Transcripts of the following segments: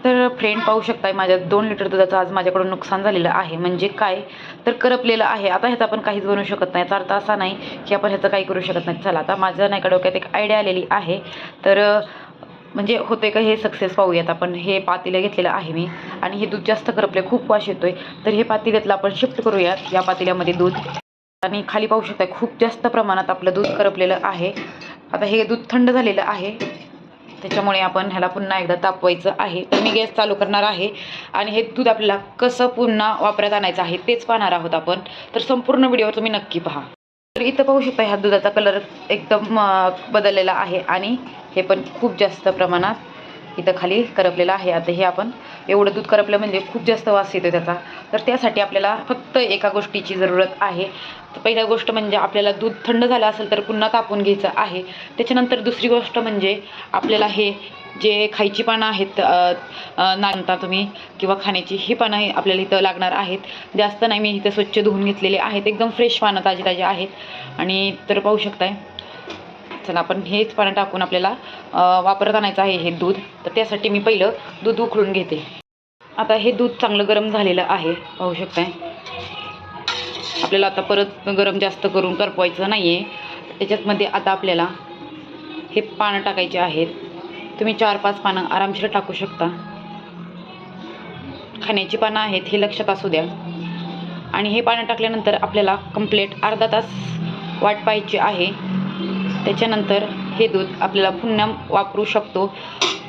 तर फ्रेंड पाहू शकताय माझ्या 2 लिटर दुधाचं आज माझ्याकडून नुकसान झालेलं आहे. म्हणजे काय तर करपलेलं आहे. आता ह्याचं आपण काहीच बनवू शकत नाही. याचा अर्थ असा नाही की आपण ह्याचं काही करू शकत नाही. चला आता माझ्या नाही का डोक्यात एक आयडिया आलेली आहे. तर म्हणजे होते का हे सक्सेस पाहूयात आपण. हे पातेलं घेतलेलं आहे मी आणि हे दूध जास्त करपले, खूप वास येतोय. तर हे पातेल्यातलं आपण शिफ्ट करूयात या पातेल्यामध्ये दूध. आणि खाली पाहू शकता खूप जास्त प्रमाणात आपलं दूध करपलेलं आहे. आता हे दूध थंड झालेलं आहे, त्याच्यामुळे आपण ह्याला पुन्हा एकदा तापवायचं आहे. तर मी गॅस चालू करणार आहे आणि हे दूध आपल्याला कसं पुन्हा वापरात आणायचं आहे तेच पाहणार आहोत आपण. तर संपूर्ण व्हिडिओ तुम्ही नक्की पहा. तर इथं पाहू शकता ह्या दुधाचा कलर एकदम बदललेला आहे आणि हे पण खूप जास्त प्रमाणात इथं खाली करपलेलं आहे. आता हे आपण एवढं दूध करपलं म्हणजे खूप जास्त वास येतो त्याचा. तर त्यासाठी आपल्याला फक्त एका गोष्टीची जरूरत आहे. तर पहिली गोष्ट म्हणजे आपल्याला दूध थंड झालं असेल तर पुन्हा तापवून घ्यायचं आहे. त्याच्यानंतर दुसरी गोष्ट म्हणजे आपल्याला हे जे खायची पानं आहेत नानता तुम्ही किंवा खाण्याची ही पानं आपल्याला इथं लागणार आहेत. जास्त नाही, मी इथं स्वच्छ धुवून घेतलेले आहेत. एकदम फ्रेश पानं ताजी ताजी आहेत. आणि तर पाहू शकताय. चला आपण हेच पाणी टाकून आपल्याला वापरत आणायचं आहे हे दूध. तर त्यासाठी मी पहिलं दूध उकळून घेते. आता हे दूध चांगलं गरम झालेलं आहे, पाहू शकताय. आपल्याला आता परत गरम जास्त करून करपवायचं नाही आहे. त्याच्यामध्ये आता आपल्याला हे पानं टाकायचे आहेत. तुम्ही 4-5 पानं आरामशीर टाकू शकता. खाण्याची पानं आहेत हे लक्षात असू द्या. आणि हे पानं टाकल्यानंतर आपल्याला कंप्लीट अर्धा तास वाट पाहायची आहे. त्याच्यानंतर हे दूध आपल्याला पुन्हा वापरू शकतो.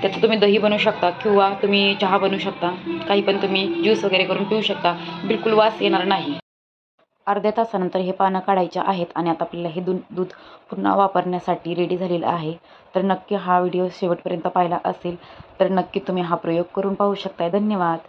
त्याचं तुम्ही दही बनवू शकता किंवा तुम्ही चहा बनवू शकता. काही पण तुम्ही ज्यूस वगैरे करून पिऊ शकता. बिलकुल वास येणार नाही. अर्ध्या तासानंतर हे पानं काढायचे आहेत आणि आता आपल्याला हे दूध पुन्हा वापरण्यासाठी रेडी झालेलं आहे. तर नक्की हा व्हिडिओ शेवटपर्यंत पाहिला असेल तर नक्की तुम्ही हा प्रयोग करून पाहू शकताय. धन्यवाद.